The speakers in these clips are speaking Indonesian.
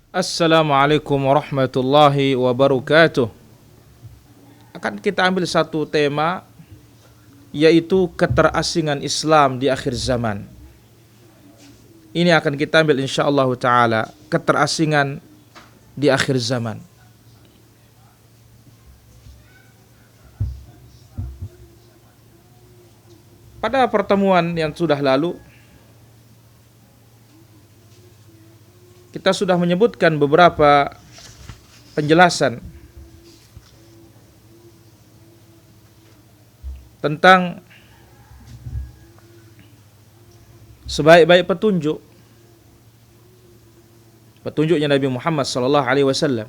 Assalamualaikum warahmatullahi wabarakatuh. Akan kita ambil satu tema, yaitu keterasingan Islam di akhir zaman. Ini akan kita ambil insyaallah ta'ala, keterasingan di akhir zaman. Pada pertemuan yang sudah lalu, kita sudah menyebutkan beberapa penjelasan tentang sebaik-baik petunjuknya Nabi Muhammad SAW.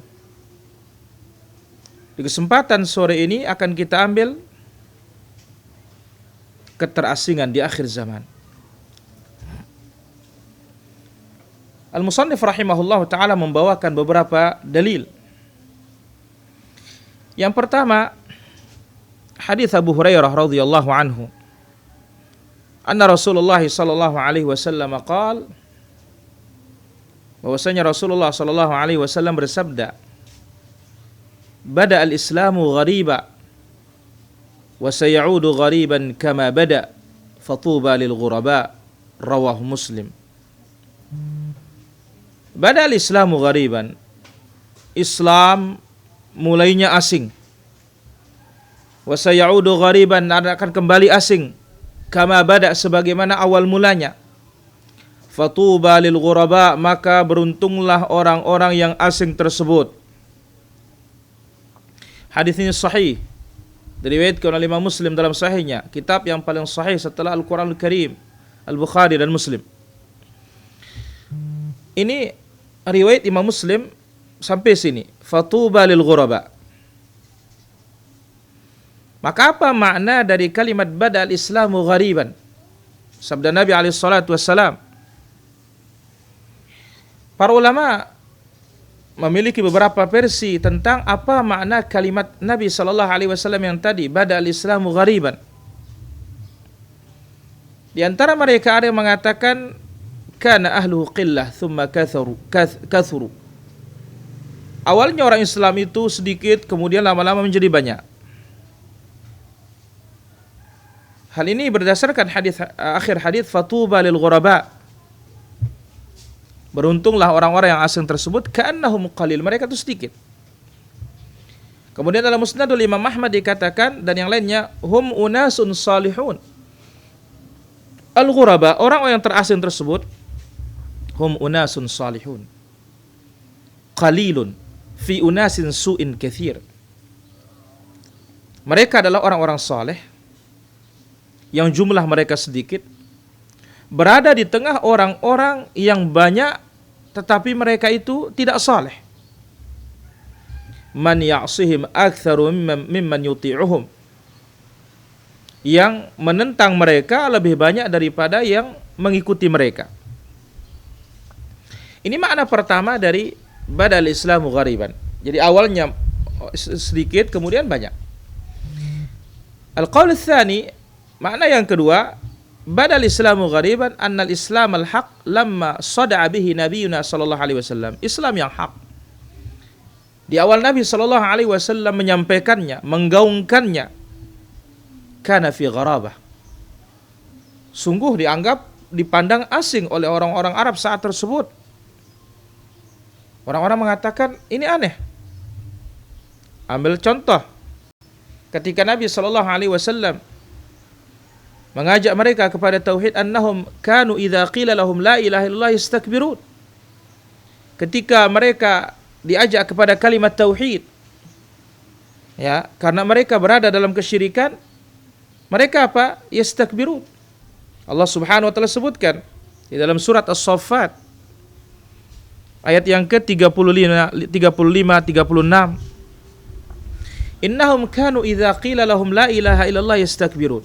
Di kesempatan sore ini akan kita ambil keterasingan di akhir zaman. Al-Musannif rahimahullah ta'ala membawakan beberapa dalil. Yang pertama, hadis Abu Hurairah radhiyallahu anhu, anna Rasulullah sallallahu alaihi wasallam qaal, bahwasanya Rasulullah sallallahu alaihi wasallam bersabda, bada al-islamu ghariba wa sayaudu ghariban kama bada fatuba lil ghuraba, rawahu Muslim. Bada al-islamu ghariban, Islam mulainya asing. Wa sayaudu ghariban, akan kembali asing. Kama bada, sebagaimana awal mulanya. Fatuba lil ghuraba, maka beruntunglah orang-orang yang asing tersebut. Hadis ini sahih, diriwayatkan oleh Imam Muslim dalam sahihnya, kitab yang paling sahih setelah Al-Quranul Karim, Al-Bukhari dan Muslim. Ini riwayat Imam Muslim sampai sini. Fatuba lil ghuraba. Maka apa makna dari kalimat bada al-islamu ghariban? Sabda Nabi SAW. Para ulama memiliki beberapa versi tentang apa makna kalimat Nabi SAW yang tadi, bada al-islamu ghariban. Di antara mereka ada yang mengatakan, kana ahluhu qillah thumma kathuru. Awalnya orang Islam itu sedikit, kemudian lama-lama menjadi banyak. Hal ini berdasarkan akhir hadis fatuba lil ghuraba. Beruntunglah orang-orang yang asing tersebut, ka'annahum qalil, mereka itu sedikit. Kemudian dalam Musnadul Imam Ahmad dikatakan, dan yang lainnya, hum unasun salihun. Al-ghuraba, orang-orang yang terasing tersebut, hum unasun salihun qalilun fi unasin su'in kathir. Mereka adalah orang-orang saleh yang jumlah mereka sedikit, berada di tengah orang-orang yang banyak tetapi mereka itu tidak saleh. Man ya'sihim aktsaru mimman yuti'uhum, yang menentang mereka lebih banyak daripada yang mengikuti mereka. Ini makna pertama dari badal islamu ghariban. Jadi awalnya sedikit, kemudian banyak. Al-qaul tsani, makna yang kedua, badal islamu ghariban annal islam al-haq lamma sada'a bihi nabiyuna sallallahu alaihi wasallam. Islam yang hak, di awal Nabi sallallahu alaihi wasallam menyampaikannya, menggaungkannya, kana fi gharabah, sungguh dipandang asing oleh orang-orang Arab saat tersebut. Orang-orang mengatakan ini aneh. Ambil contoh, ketika Nabi sallallahu alaihi wasallam mengajak mereka kepada tauhid, annahum kanu idza qila lahum la ilaha illallah istakbirun. Ketika mereka diajak kepada kalimat tauhid, ya, karena mereka berada dalam kesyirikan, mereka apa? Yastakbirun. Allah Subhanahu wa taala sebutkan di dalam surat As-Saffat ayat yang ke-35, 36. Innahum kanu idza qila lahum la ilaha illallah yastakbirun.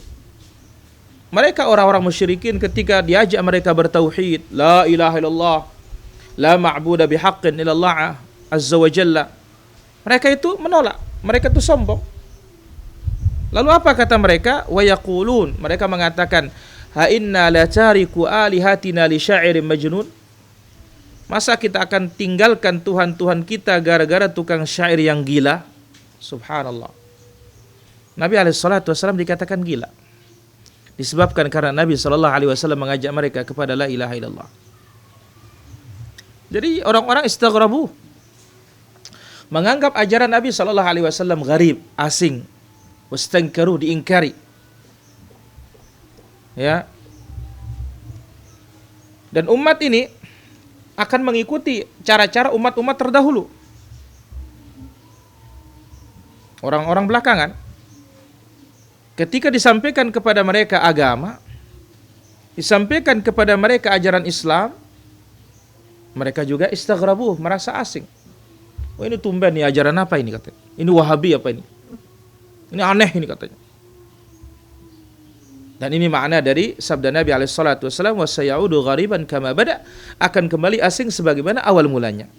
Mereka orang-orang musyrikin ketika diajak mereka bertauhid, la ilaha illallah, la ma'budu bihaqqin illallah azza wa jalla, mereka itu menolak, mereka itu sombong. Lalu apa kata mereka? Wa yaqulun, mereka mengatakan, ha inna la tariku alihatina li sya'irin majnun. Masa kita akan tinggalkan Tuhan-Tuhan kita gara-gara tukang syair yang gila? Subhanallah. Nabi SAW dikatakan gila disebabkan karena Nabi SAW mengajak mereka kepada la ilaha illallah. Jadi orang-orang istaghrabu, menganggap ajaran Nabi SAW gharib, asing, wastankaru, diingkari. Ya. Dan umat ini akan mengikuti cara-cara umat-umat terdahulu. Orang-orang belakangan, ketika disampaikan kepada mereka agama, disampaikan kepada mereka ajaran Islam, mereka juga istaghrabu, merasa asing. Oh, ini tumben nih, ajaran apa ini katanya? Ini Wahabi apa ini? Ini aneh ini katanya. Dan ini makna dari sabda Nabi SAW, wa sayaudu ghariban kama bada, akan kembali asing sebagaimana awal mulanya.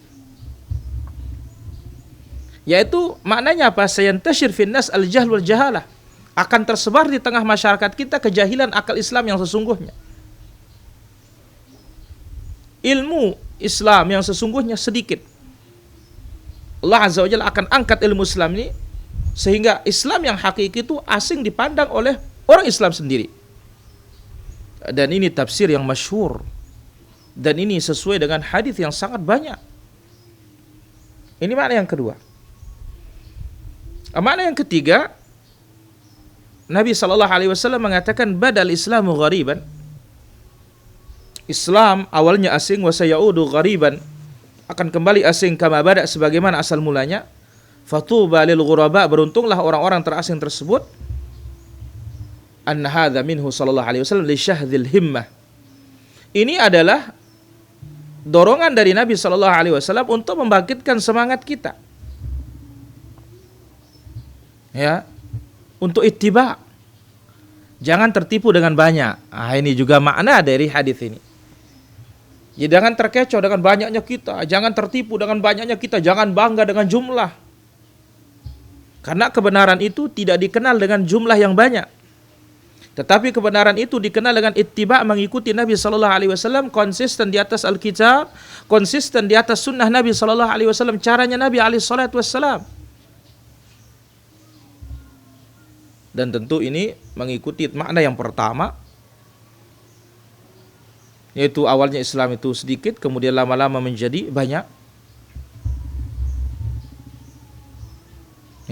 Yaitu maknanya apa? Sayantashir finnas al-jahl wal jahalah, akan tersebar di tengah masyarakat kita kejahilan akal Islam yang sesungguhnya. Ilmu Islam yang sesungguhnya sedikit. Allah Azza wa Jalla akan angkat ilmu Islam ini sehingga Islam yang hakiki itu asing dipandang oleh orang Islam sendiri. Dan ini tafsir yang masyhur. Dan ini sesuai dengan hadis yang sangat banyak. Ini makna yang kedua. Makna yang ketiga, Nabi SAW mengatakan badal Islamu ghariban. Islam awalnya asing, wa sayaudu ghariban, akan kembali asing kama bada, sebagaimana asal mulanya. Fatuba lil ghuraba, beruntunglah orang-orang terasing tersebut. Anna hadza minhu sallallahu alaihi wasallam li syahdzil himmah. Ini adalah dorongan dari Nabi sallallahu alaihi wasallam untuk membangkitkan semangat kita. Ya, untuk ittiba. Jangan tertipu dengan banyak. Ini juga makna dari hadis ini. Ya, jangan terkecoh dengan banyaknya kita, jangan tertipu dengan banyaknya kita, jangan bangga dengan jumlah. Karena kebenaran itu tidak dikenal dengan jumlah yang banyak. Tetapi kebenaran itu dikenal dengan ittiba, mengikuti Nabi SAW, konsisten di atas Alkitab, konsisten di atas sunnah Nabi SAW, caranya Nabi SAW. Dan tentu ini mengikuti makna yang pertama, yaitu awalnya Islam itu sedikit, kemudian lama-lama menjadi banyak.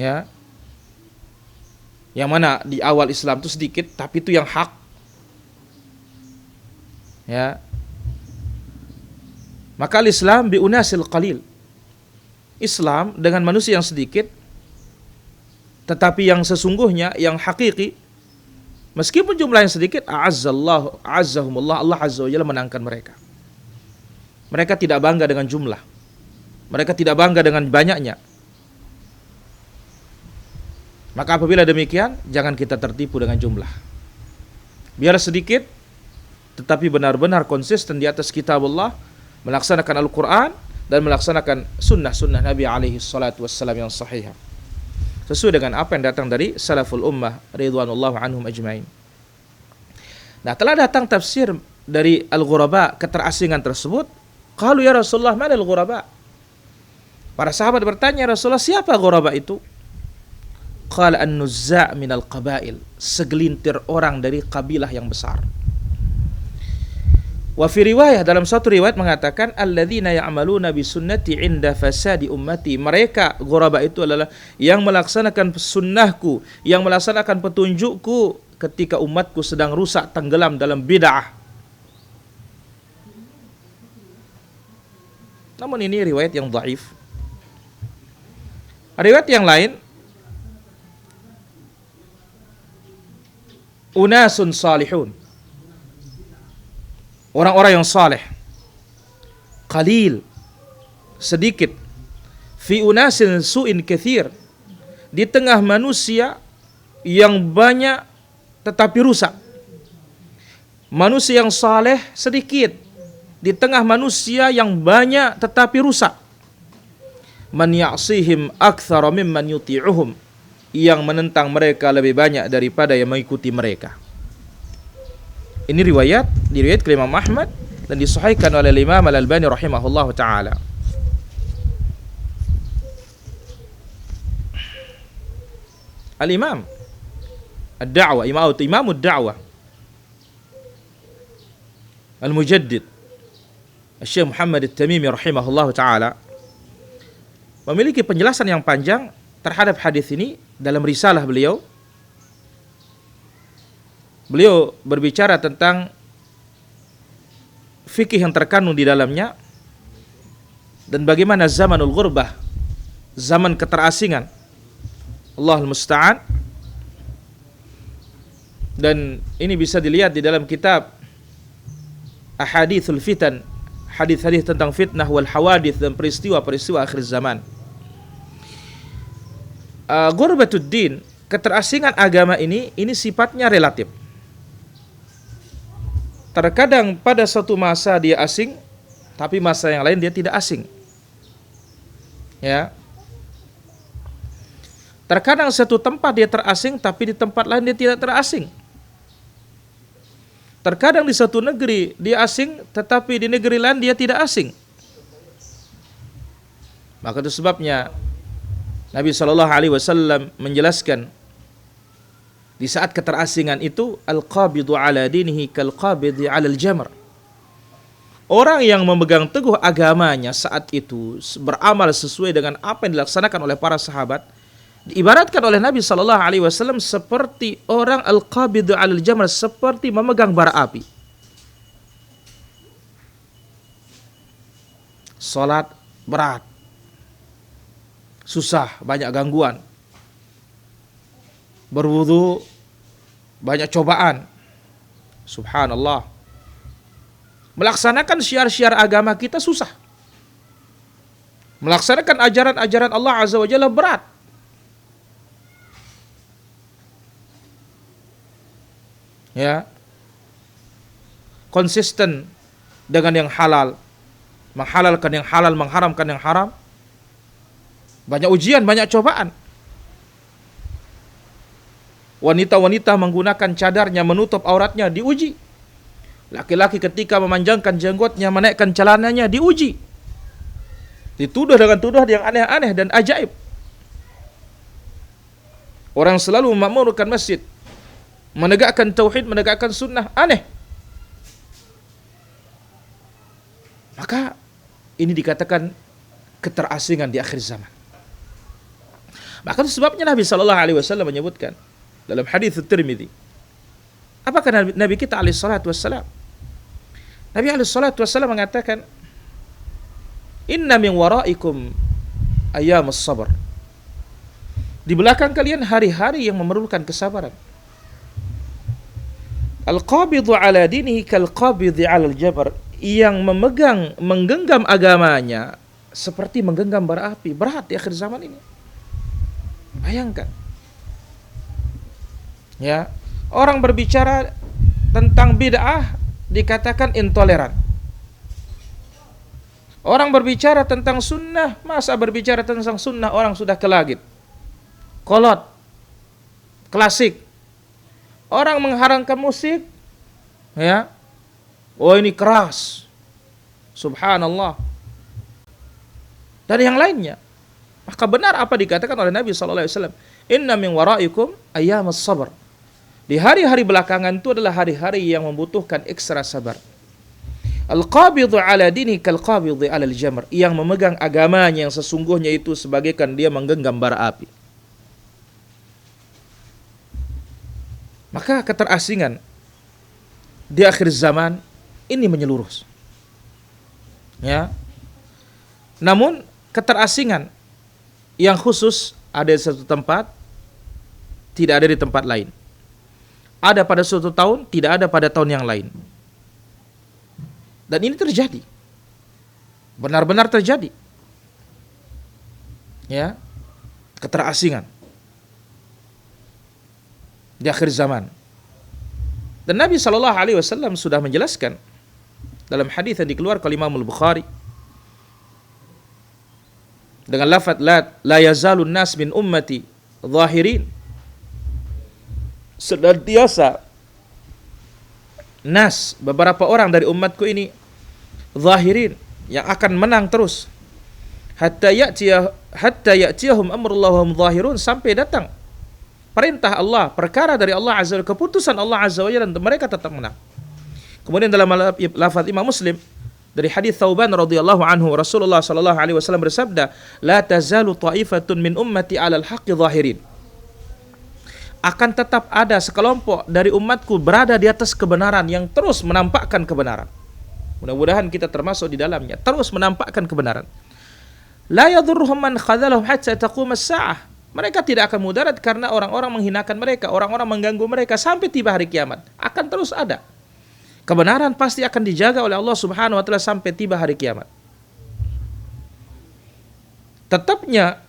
Ya. Yang mana di awal Islam itu sedikit, tapi itu yang hak. Ya. Maka Islam bi unasil qalil. Islam dengan manusia yang sedikit, tetapi yang sesungguhnya, yang hakiki, meskipun jumlah yang sedikit, a'azzahumullah, Allah Azza wa Jalla menangkan mereka. Mereka tidak bangga dengan jumlah. Mereka tidak bangga dengan banyaknya. Maka apabila demikian, jangan kita tertipu dengan jumlah. Biar sedikit, tetapi benar-benar konsisten di atas kitab Allah, melaksanakan Al-Quran, dan melaksanakan sunnah-sunnah Nabi alaihi salatu wassalam yang sahih, sesuai dengan apa yang datang dari salaful ummah ridwanullahu anhum ajmain. Nah, telah datang tafsir dari al-ghuraba, keterasingan tersebut. Qalu ya Rasulullah, mana al-ghuraba? Para sahabat bertanya, Rasulullah, siapa ghuraba itu? Qala an-nuzza' minal qabail, segelintir orang dari kabilah yang besar. Wa fi riwayah, dalam satu riwayat mengatakan alladzina ya'maluna bi sunnati 'inda fasadi ummati, mereka ghuraba itu adalah yang melaksanakan sunnahku, yang melaksanakan petunjukku ketika umatku sedang rusak, tenggelam dalam bid'ah. Namun ini riwayat yang dhaif. Riwayat yang lain, unasun salihun, orang-orang yang saleh, qalil, sedikit, fi unasin su'in kathir, di tengah manusia yang banyak tetapi rusak. Manusia yang saleh sedikit, di tengah manusia yang banyak tetapi rusak. Man ya'sihim aktsara mimman yuti'uhum, yang menentang mereka lebih banyak daripada yang mengikuti mereka. Ini riwayat diriwayatkan Imam Ahmad dan dan disahihkan oleh Imam Al-Albani rahimahullahu taala. Al-Imam Ad-Da'wah, Imam Ad-Da'wah Al-Mujaddid Syekh Muhammad At-Tamimi rahimahullahu taala memiliki penjelasan yang panjang terhadap hadis ini dalam risalah beliau. Beliau berbicara tentang fikih yang terkandung di dalamnya dan bagaimana zamanul ghurbah, zaman keterasingan. Allahul musta'an. Dan ini bisa dilihat di dalam kitab Ahadithul Fitan, hadis-hadis tentang fitnah wal hawadith dan peristiwa-peristiwa akhir zaman. Ghurbatud-din, keterasingan agama ini sifatnya relatif. Terkadang pada suatu masa dia asing, tapi masa yang lain dia tidak asing. Ya. Terkadang satu tempat dia terasing, tapi di tempat lain dia tidak terasing. Terkadang di satu negeri dia asing, tetapi di negeri lain dia tidak asing. Maka itu sebabnya Nabi SAW menjelaskan di saat keterasingan itu, al-qabidu ala dinihi kal-qabidi ala al-jamr. Orang yang memegang teguh agamanya saat itu beramal sesuai dengan apa yang dilaksanakan oleh para sahabat, diibaratkan oleh Nabi SAW seperti orang al-qabidu ala al-jamr, seperti memegang bara api. Salat berat, susah, banyak gangguan. Berwudu banyak cobaan. Subhanallah. Melaksanakan syiar-syiar agama kita susah. Melaksanakan ajaran-ajaran Allah Azza wa Jalla berat. Ya. Konsisten dengan yang halal, menghalalkan yang halal, mengharamkan yang haram. Banyak ujian, banyak cobaan. Wanita-wanita menggunakan cadarnya menutup auratnya diuji. Laki-laki ketika memanjangkan jenggotnya, menaikkan celananya diuji. Dituduh dengan tuduhan yang aneh-aneh dan ajaib. Orang selalu memakmurkan masjid, menegakkan tauhid, menegakkan sunnah, aneh. Maka ini dikatakan keterasingan di akhir zaman. Maka itu sebabnya Nabi SAW menyebutkan dalam hadis Tirmidzi. Apakah Nabi kita alaihi salatu wassalam? Nabi alaihi salatu wassalam mengatakan, "Inna min waraikum ayyamus sabr." Di belakang kalian hari-hari yang memerlukan kesabaran. Al-qabidu ala dinihi kal-qabidi ala al-jabr. Yang menggenggam agamanya seperti menggenggam bara api. Berat di akhir zaman ini. Bayangkan. Ya, orang berbicara tentang bid'ah dikatakan intoleran. Orang berbicara tentang sunnah, masa berbicara tentang sunnah orang sudah ke langit. Kolot, klasik. Orang mengharamkan musik, ya, oh ini keras. Subhanallah. Dan yang lainnya. Maka benar apa dikatakan oleh Nabi SAW. Inna min waraikum ayyamas sabr. Di hari-hari belakangan itu adalah hari-hari yang membutuhkan ekstra sabar. Al-qabidu ala dini kal-qabidi ala al-jamr. Yang memegang agamanya yang sesungguhnya itu sebagaikan dia menggenggam bara api. Maka keterasingan di akhir zaman ini menyeluruh. Ya. Namun keterasingan yang khusus ada di satu tempat, tidak ada di tempat lain. Ada pada suatu tahun, tidak ada pada tahun yang lain. Dan ini terjadi. Benar-benar terjadi. Ya. Keterasingan di akhir zaman. Dan Nabi SAW sudah menjelaskan dalam hadis yang dikeluarkan oleh Imam Al-Bukhari dengan lafaz la yazalun nas min ummati zahirin. Senantiasa nas, beberapa orang dari umatku ini zahirin, yang akan menang terus. Hatta ya'tiyahum amrullah wa hum zahirun, sampai datang perintah Allah, perkara dari Allah Azza wa Jalla, keputusan Allah Azza wa Jalla, dan mereka tetap menang. Kemudian dalam lafaz Imam Muslim dari hadis Thauban radhiyallahu anhu, Rasulullah sallallahu alaihi wasallam bersabda, "La tazalu ta'ifatun min ummati 'alal haqqi zahirin." Akan tetap ada sekelompok dari umatku berada di atas kebenaran, yang terus menampakkan kebenaran. Mudah-mudahan kita termasuk di dalamnya, terus menampakkan kebenaran. La yadhurruhum man khadhalahum hatta taqum as-sa'ah. Mereka tidak akan mudarat karena orang-orang menghinakan mereka, orang-orang mengganggu mereka sampai tiba hari kiamat. Akan terus ada. Kebenaran pasti akan dijaga oleh Allah Subhanahu wa taala sampai tiba hari kiamat. Tetapnya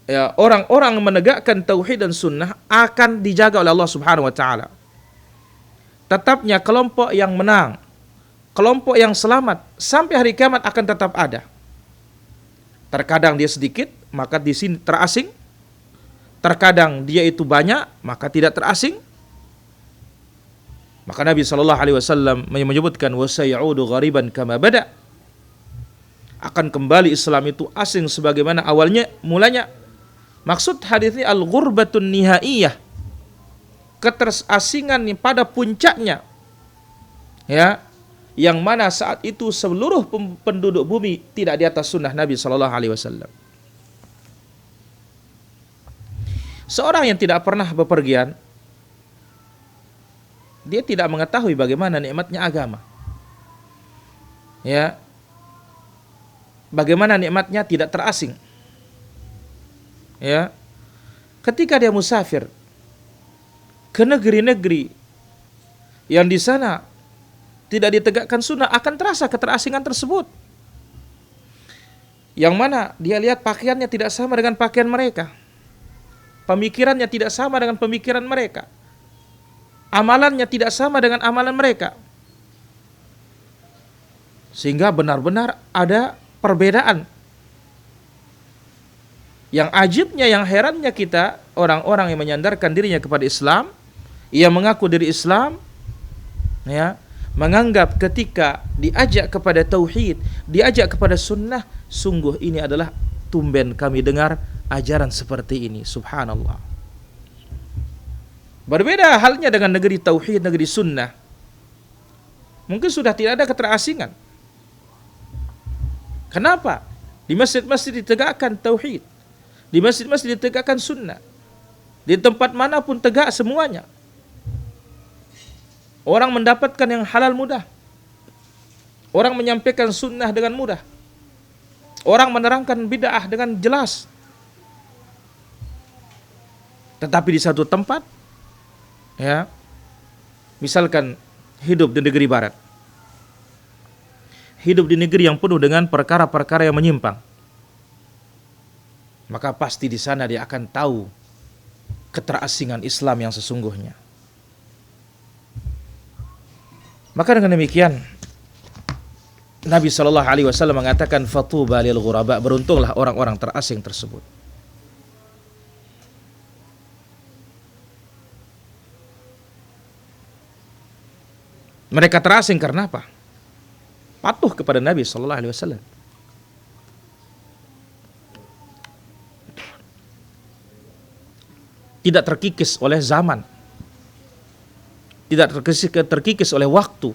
ya, orang-orang menegakkan tauhid dan sunnah akan dijaga oleh Allah Subhanahu wa taala. Tetapnya kelompok yang menang, kelompok yang selamat sampai hari kiamat akan tetap ada. Terkadang dia sedikit, maka di sini terasing. Terkadang dia itu banyak, maka tidak terasing. Maka Nabi SAW menyebutkan, wasayaudu ghariban kama bada. Akan kembali Islam itu asing sebagaimana mulanya. Maksud hadis ini al-ghurbatun nihaiyah, keterasingan pada puncaknya, ya, yang mana saat itu seluruh penduduk bumi tidak di atas sunnah Nabi SAW. Seorang yang tidak pernah bepergian, dia tidak mengetahui bagaimana nikmatnya agama. Ya. Bagaimana nikmatnya tidak terasing. Ya. Ketika dia musafir ke negeri-negeri yang di sana tidak ditegakkan sunnah, akan terasa keterasingan tersebut. Yang mana dia lihat pakaiannya tidak sama dengan pakaian mereka. Pemikirannya tidak sama dengan pemikiran mereka. Amalannya tidak sama dengan amalan mereka. Sehingga benar-benar ada perbedaan. Yang ajibnya, yang herannya kita, orang-orang yang menyandarkan dirinya kepada Islam, ia mengaku diri Islam, ya, menganggap ketika diajak kepada tauhid, diajak kepada sunnah, sungguh ini adalah tumben kami dengar ajaran seperti ini. Subhanallah. Berbeda halnya dengan negeri tauhid, negeri sunnah. Mungkin sudah tidak ada keterasingan. Kenapa? Di masjid-masjid ditegakkan tauhid, di masjid-masjid ditegakkan sunnah. Di tempat manapun tegak semuanya. Orang mendapatkan yang halal mudah. Orang menyampaikan sunnah dengan mudah. Orang menerangkan bid'ah dengan jelas. Tetapi di satu tempat, ya, misalkan hidup di negeri barat, hidup di negeri yang penuh dengan perkara-perkara yang menyimpang, maka pasti di sana dia akan tahu keterasingan Islam yang sesungguhnya. Maka dengan demikian Nabi SAW mengatakan, fatuba lil ghuraba, beruntunglah orang-orang terasing tersebut. Mereka terasing karena apa? Patuh kepada Nabi SAW. Tidak terkikis oleh zaman, tidak terkikis oleh waktu.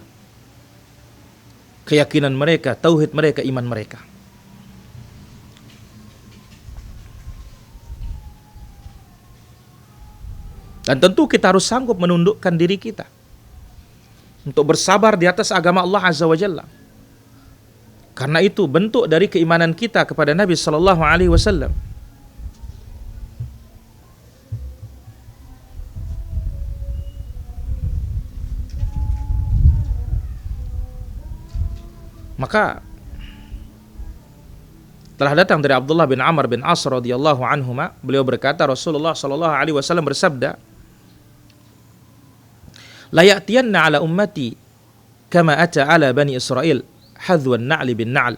Keyakinan mereka, tauhid mereka, iman mereka. Dan tentu kita harus sanggup menundukkan diri kita untuk bersabar di atas agama Allah Azza wa Jalla. Karena itu bentuk dari keimanan kita kepada Nabi sallallahu alaihi wasallam. Maka telah datang dari Abdullah bin Amr bin As radhiyallahu anhuma, beliau berkata, Rasulullah sallallahu alaihi wasallam bersabda, la ya'tiyanna ala ummati kama ata ala bani Israel hadwan na'li bin na'l.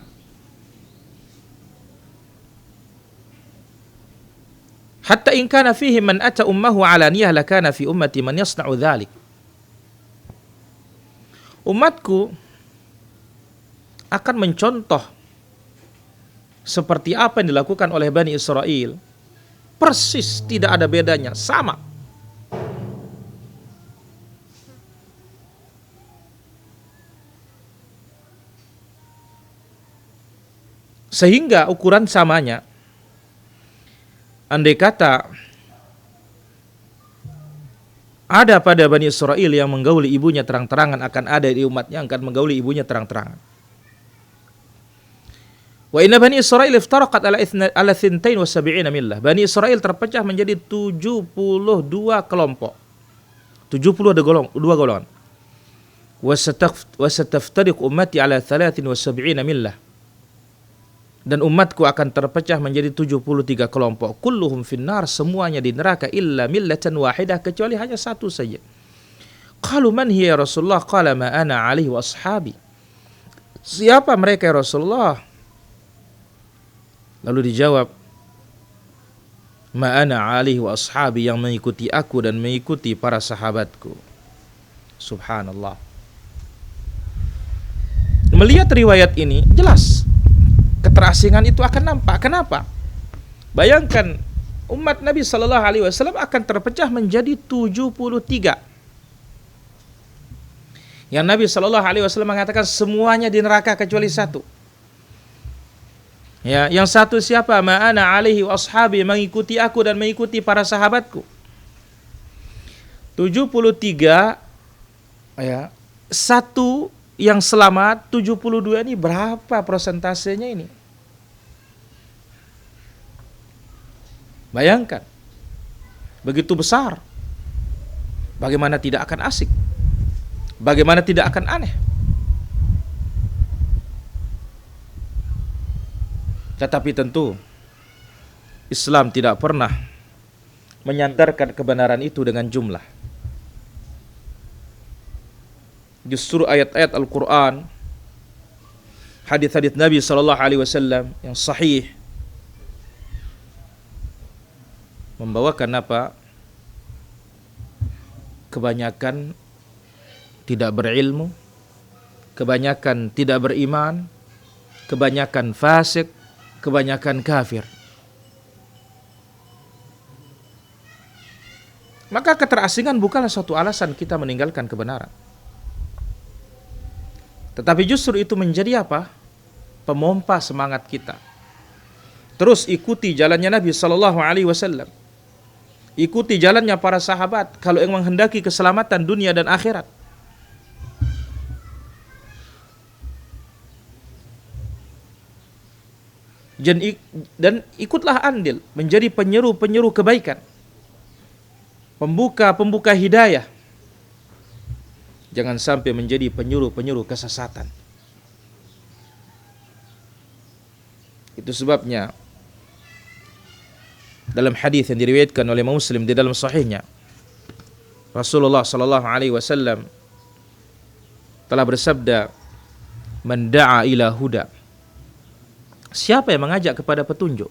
Hatta in kana fihi man ata ummahu alaniyah lakana fi ummati man yasna'u dhalik. Umatku akan mencontoh seperti apa yang dilakukan oleh Bani Israel, persis tidak ada bedanya, sama. Sehingga ukuran samanya, andai kata ada pada Bani Israel yang menggauli ibunya terang-terangan, akan ada di umatnya yang akan menggauli ibunya terang-terangan. Wa inna Bani Israel iftaraqat ala 72 millah. Bani Israel terpecah menjadi 72 kelompok. 72 golongan. Wa sataftariq ummati ala 73 millah. Dan umatku akan terpecah menjadi 73 kelompok. Kulluhum finnar, semuanya di neraka, illa millatan wahidah, kecuali hanya satu saja. Qalu man hiya ya Rasulullah? Qala ma ana alaihi wa ashabi. Siapa mereka ya Rasulullah? Lalu dijawab, ma ana alaihi wa ashabi, yang mengikuti aku dan mengikuti para sahabatku. Subhanallah. Melihat riwayat ini jelas keterasingan itu akan nampak. Kenapa? Bayangkan umat Nabi sallallahu alaihi wasallam akan terpecah menjadi 73. Yang Nabi sallallahu alaihi wasallam mengatakan semuanya di neraka kecuali satu. Ya, yang satu siapa? Ma'ana alaihi wa ashabi, mengikuti aku dan mengikuti para sahabatku. 73 ya, satu yang selamat, 72 ini berapa persentasenya ini? Bayangkan, begitu besar. Bagaimana tidak akan asik? Bagaimana tidak akan aneh? Tetapi tentu Islam tidak pernah menyandarkan kebenaran itu dengan jumlah. Justru ayat-ayat Al-Quran, hadis-hadis Nabi SAW yang sahih membawakan apa? Kebanyakan tidak berilmu, kebanyakan tidak beriman, kebanyakan fasik, kebanyakan kafir. Maka keterasingan bukanlah suatu alasan kita meninggalkan kebenaran. Tetapi justru itu menjadi apa? Pemompa semangat kita. Terus ikuti jalannya Nabi sallallahu alaihi wasallam. Ikuti jalannya para sahabat kalau yang menghendaki keselamatan dunia dan akhirat. Dan ikutlah andil menjadi penyeru-penyeru kebaikan, pembuka hidayah. Jangan sampai menjadi penyuruh-penyuruh kesesatan. Itu sebabnya dalam hadis yang diriwayatkan oleh Muslim di dalam sahihnya, Rasulullah sallallahu alaihi wasallam telah bersabda, "Man da'a ila huda." Siapa yang mengajak kepada petunjuk,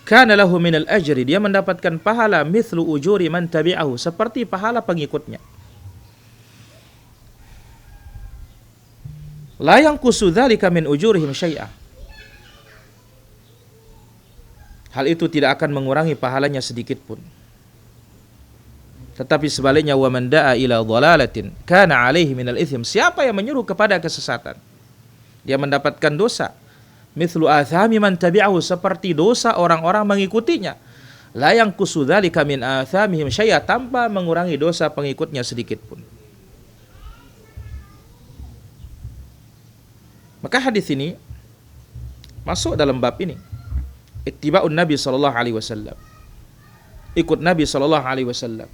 kana lahu minal ajri, dia mendapatkan pahala mithlu ujuri man tabi'ahu, seperti pahala pengikutnya. La yanqusu dzalika min ujurihim syai'a. Hal itu tidak akan mengurangi pahalanya sedikit pun. Tetapi sebaliknya, wa man da'a ila dhalalatin kana 'alaihi minal itsm, siapa yang menyuruh kepada kesesatan, dia mendapatkan dosa. Mithlu athami man tabi'ahu, seperti dosa orang-orang mengikutinya. La yanqusu dzalika min athamihim syai'a, tanpa mengurangi dosa pengikutnya sedikit pun. Maka hadis ini masuk dalam bab ini. Ittiba'un Nabi sallallahu alaihi wasallam. Ikut Nabi sallallahu alaihi wasallam.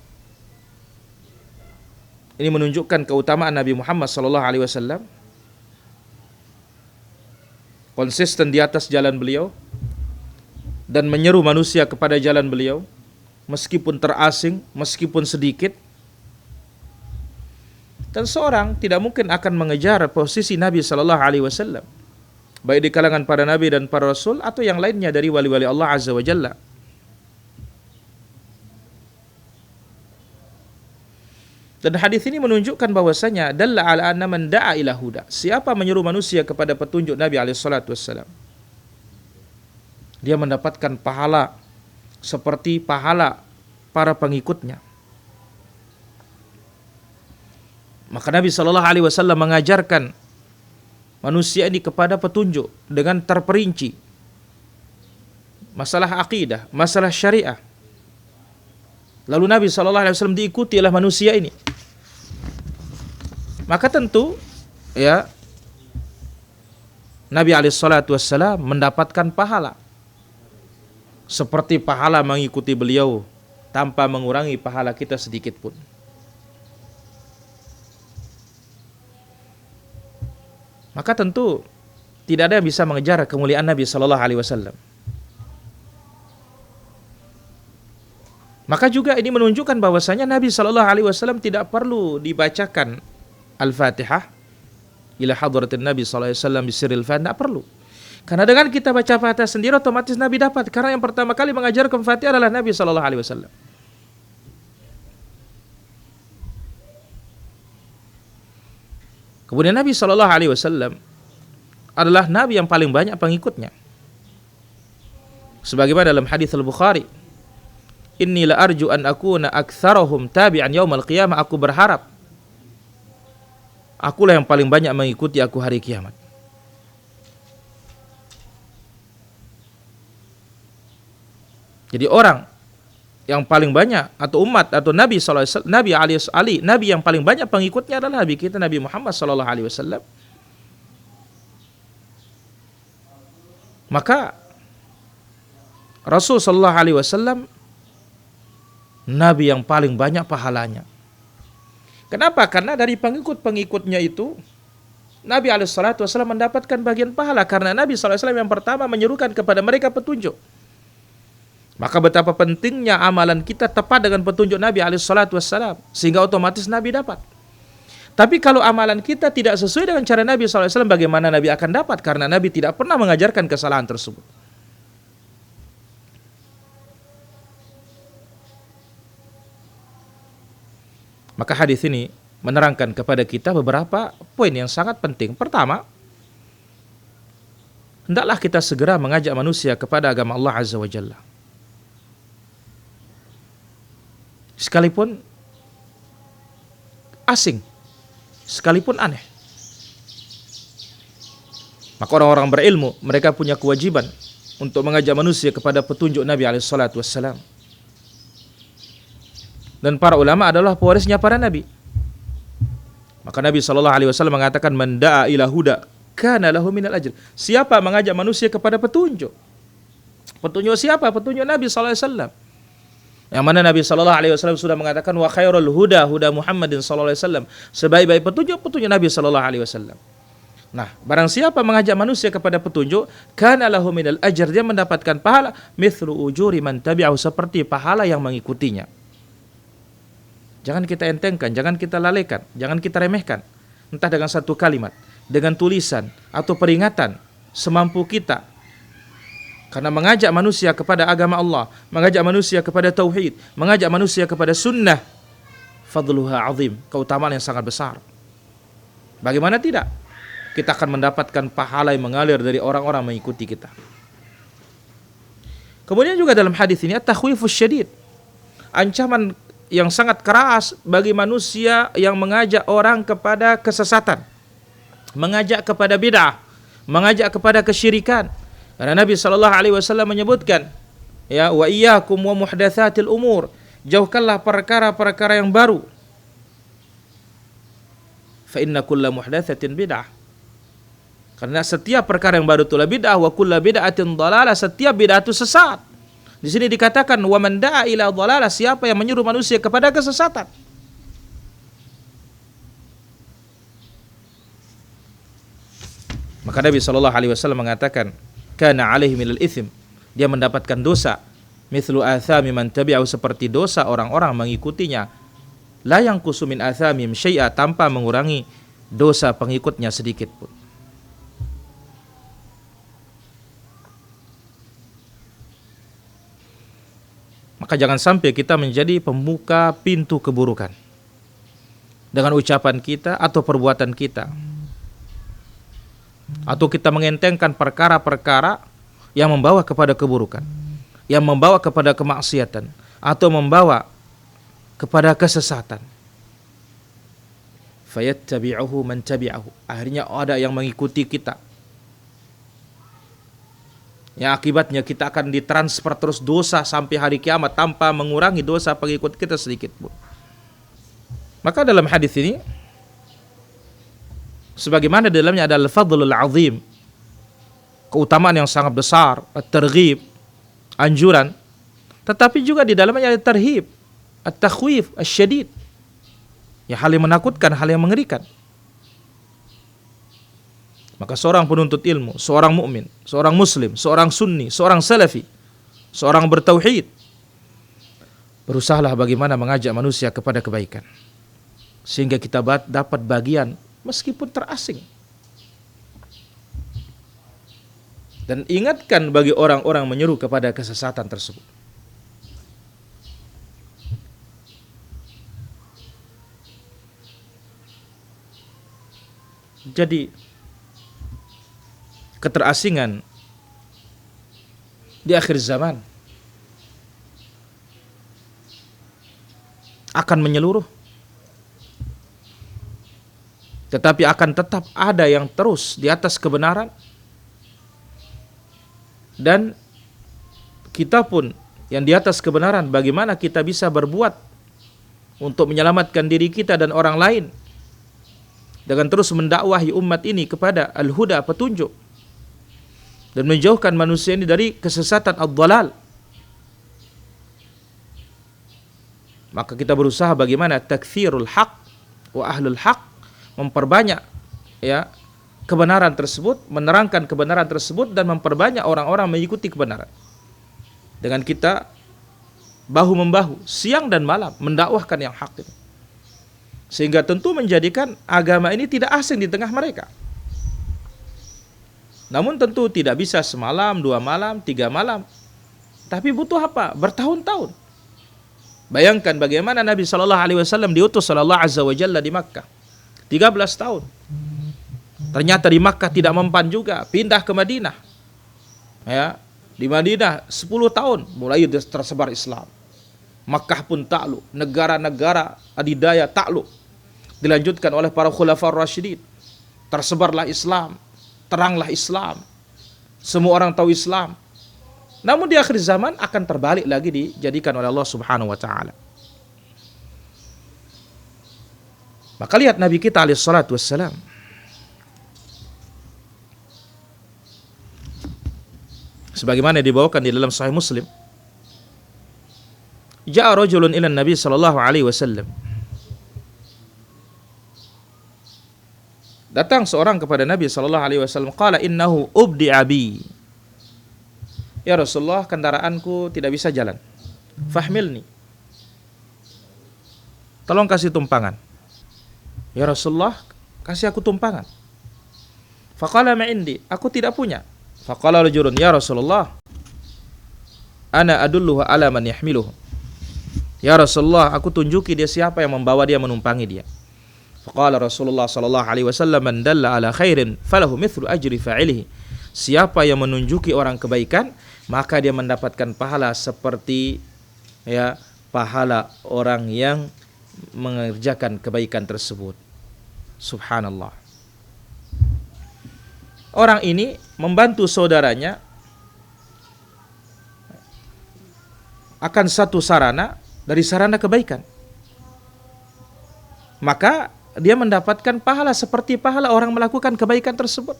Ini menunjukkan keutamaan Nabi Muhammad sallallahu alaihi wasallam. Konsisten di atas jalan beliau dan menyeru manusia kepada jalan beliau meskipun terasing, meskipun sedikit. Dan seorang tidak mungkin akan mengejar posisi Nabi sallallahu alaihi wasallam, baik di kalangan para nabi dan para rasul atau yang lainnya dari wali-wali Allah azza wa jalla. Dan hadis ini menunjukkan bahwasanya dalla ala anna man da'a ila huda, siapa menyeru manusia kepada petunjuk Nabi alaihi salatu wassalam, dia mendapatkan pahala seperti pahala para pengikutnya. Maka Nabi sallallahu alaihi wasallam mengajarkan manusia ini kepada petunjuk dengan terperinci. Masalah akidah, masalah syariah. Lalu Nabi sallallahu alaihi wasallam diikuti oleh manusia ini. Maka tentu ya Nabi alaihi salatu wassalam mendapatkan pahala seperti pahala mengikuti beliau tanpa mengurangi pahala kita sedikit pun. Maka tentu tidak ada yang bisa mengejar kemuliaan Nabi sallallahu alaihi wasallam. Maka juga ini menunjukkan bahwasanya Nabi sallallahu alaihi wasallam tidak perlu dibacakan Al-Fatihah ila hadratin Nabi sallallahu alaihi wasallam bisirril Fatihah, tidak perlu. Karena dengan kita baca Fatihah sendiri otomatis Nabi dapat, karena yang pertama kali mengajarkan Fatihah adalah Nabi sallallahu alaihi wasallam. Kemudian Nabi sallallahu alaihi wasallam adalah nabi yang paling banyak pengikutnya. Sebagaimana dalam hadis Al-Bukhari, inni la arju an akuna aktsarahum tabi'an yaumal qiyamah, aku berharap akulah yang paling banyak mengikuti aku hari kiamat. Jadi orang yang paling banyak atau umat atau Nabi sallallahu alaihi wasallam, Nabi yang paling banyak pengikutnya adalah Nabi kita Nabi Muhammad sallallahu alaihi wasallam. Maka Rasul sallallahu alaihi wasallam Nabi yang paling banyak pahalanya. Kenapa? Karena dari pengikut-pengikutnya itu Nabi alaihi salatu wasallam mendapatkan bagian pahala, karena Nabi sallallahu alaihi wasallam yang pertama menyerukan kepada mereka petunjuk. Maka betapa pentingnya amalan kita tepat dengan petunjuk Nabi alaihi salatu wassalam, sehingga otomatis Nabi dapat. Tapi kalau amalan kita tidak sesuai dengan cara Nabi sallallahu alaihi wasallam, bagaimana Nabi akan dapat? Karena Nabi tidak pernah mengajarkan kesalahan tersebut. Maka hadis ini menerangkan kepada kita beberapa poin yang sangat penting. Pertama, hendaklah kita segera mengajak manusia kepada agama Allah Azza wa Jalla. Sekalipun asing, sekalipun aneh. Maka orang-orang berilmu, mereka punya kewajiban untuk mengajak manusia kepada petunjuk Nabi alaihi salatu wassalam. Dan para ulama adalah pewarisnya para nabi. Maka Nabi sallallahu alaihi wasallam mengatakan, man da'a ila huda kana lahu minal ajr. Siapa mengajak manusia kepada petunjuk? Petunjuk siapa? Petunjuk Nabi sallallahu alaihi wasallam. Yang mana Nabi sallallahu alaihi wasallam sudah mengatakan, wa khairul huda huda Muhammadin sallallahu alaihi wasallam. Sebaik-baik petunjuk Nabi sallallahu alaihi wasallam. Nah, barang siapa mengajak manusia kepada petunjuk, kana lahu minal ajr, dia mendapatkan pahala mithlu ujuri man tabi'ahu, seperti pahala yang mengikutinya. Jangan kita entengkan, jangan kita lalaikan, jangan kita remehkan. Entah dengan satu kalimat, dengan tulisan atau peringatan, semampu kita. Karena mengajak manusia kepada agama Allah, mengajak manusia kepada tauhid, mengajak manusia kepada sunnah, fadluha azim, keutamaan yang sangat besar. Bagaimana tidak? Kita akan mendapatkan pahala yang mengalir dari orang-orang mengikuti kita. Kemudian juga dalam hadis ini at-takhwifus syadid, ancaman yang sangat keras bagi manusia yang mengajak orang kepada kesesatan, mengajak kepada bid'ah, mengajak kepada kesyirikan. Karena Nabi sallallahu alaihi wasallam menyebutkan, ya, wa iyyakum wa muhdatsatil umur, jauhkanlah perkara-perkara yang baru. Fa inna kulla muhdatsatin bid'ah. Karena setiap perkara yang baru itulah bid'ah, wa kullu bid'atin dhalalah, setiap bid'ah itu sesat. Di sini dikatakan wa man da'a ila dhalalah, siapa yang menyuruh manusia kepada kesesatan. Maka Nabi sallallahu alaihi wasallam mengatakan, kana alaihi minal itsm, dia mendapatkan dosa mithlu athami man tabi'ahu, seperti dosa orang-orang mengikutinya, la yanqusu min athamim syai'a, tanpa mengurangi dosa pengikutnya sedikit pun. Maka jangan sampai kita menjadi pembuka pintu keburukan. dengan ucapan kita atau perbuatan kita, atau kita mengentengkan perkara-perkara yang membawa kepada keburukan, yang membawa kepada kemaksiatan, atau membawa kepada kesesatan. Fayattabi'uhu man tabi'ahu. Akhirnya ada yang mengikuti kita. Yang akibatnya kita akan ditransfer terus dosa sampai hari kiamat tanpa mengurangi dosa pengikut kita sedikit pun. Maka dalam hadis ini, sebagaimana di dalamnya ada al-fadlul azim, keutamaan yang sangat besar, at-targhib, anjuran, tetapi juga di dalamnya ada tarhib, at-takhwif, asyadid, ya, hal yang menakutkan, hal yang mengerikan. Maka seorang penuntut ilmu, seorang mukmin, seorang muslim, seorang sunni, seorang salafi, seorang bertauhid, berusahalah bagaimana mengajak manusia kepada kebaikan, sehingga kita dapat bagian meskipun terasing. Dan ingatkan bagi orang-orang menyeru kepada kesesatan tersebut. Jadi keterasingan di akhir zaman akan menyeluruh, tetapi akan tetap ada yang terus di atas kebenaran, dan kita pun yang di atas kebenaran, bagaimana kita bisa berbuat untuk menyelamatkan diri kita dan orang lain dengan terus mendakwahi umat ini kepada al-huda, petunjuk, dan menjauhkan manusia ini dari kesesatan ad-dhalal. Maka kita berusaha bagaimana takfirul haq wa ahlul haq, memperbanyak, ya, kebenaran tersebut, menerangkan kebenaran tersebut, dan memperbanyak orang-orang mengikuti kebenaran. Dengan kita bahu membahu siang dan malam mendakwahkan yang hak ini, sehingga tentu menjadikan agama ini tidak asing di tengah mereka. Namun tentu tidak bisa semalam, 2 malam, 3 malam, tapi butuh apa? Bertahun-tahun. Bayangkan bagaimana Nabi SAW diutus sallallahu azza wa jalla di Makkah 13 tahun. Ternyata di Makkah tidak mempan juga, pindah ke Madinah. Ya, di Madinah 10 tahun mulai tersebar Islam. Makkah pun takluk, negara-negara adidaya takluk. Dilanjutkan oleh para khulafaur rasyidin. Tersebarlah Islam, teranglah Islam. Semua orang tahu Islam. Namun di akhir zaman akan terbalik lagi, dijadikan oleh Allah Subhanahu wa taala. Maka lihat Nabi kita alaihi salatu wassalam, sebagaimana dibawakan di dalam Sahih Muslim, ja'a rajulun ila Nabi sallallahu alaihi wasallam. Datang seorang kepada Nabi sallallahu alaihi wasallam, qala innahu ubdi'a bi. Ya Rasulullah, kendaraanku tidak bisa jalan. Fahmilni. Tolong kasih tumpangan. Ya Rasulullah, kasih aku tumpangan. Faqala ma indi, aku tidak punya. Faqala rajulun, ya Rasulullah, ana adulluhu ala man yahmiluhu. Ya Rasulullah, aku tunjuki dia siapa yang membawa dia, menumpangi dia. Faqala Rasulullah sallallahu alaihi wasallam, man dalla ala khairin falahu mithlu ajri fa'ilihi. Siapa yang menunjuki orang kebaikan, maka dia mendapatkan pahala seperti, ya, pahala orang yang mengerjakan kebaikan tersebut. Subhanallah. Orang ini membantu saudaranya akan satu sarana dari sarana kebaikan, maka dia mendapatkan pahala seperti pahala orang melakukan kebaikan tersebut.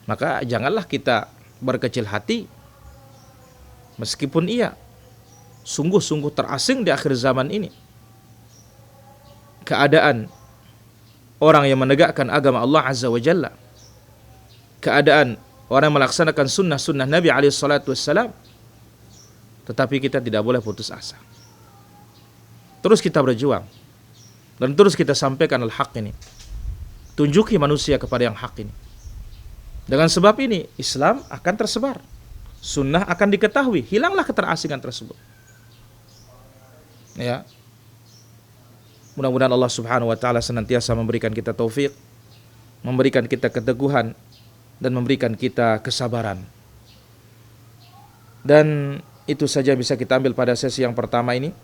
Maka janganlah kita berkecil hati, meskipun ia sungguh-sungguh terasing di akhir zaman ini keadaan orang yang menegakkan agama Allah Azza wa Jalla, keadaan orang yang melaksanakan sunnah-sunnah Nabi SAW. Tetapi kita tidak boleh putus asa. Terus kita berjuang, dan terus kita sampaikan al-haq ini. Tunjuki manusia kepada yang hak ini. Dengan sebab ini Islam akan tersebar, sunnah akan diketahui, hilanglah keterasingan tersebut. Ya. Mudah-mudahan Allah Subhanahu wa taala senantiasa memberikan kita taufik, memberikan kita keteguhan, dan memberikan kita kesabaran. Dan itu saja bisa kita ambil pada sesi yang pertama ini.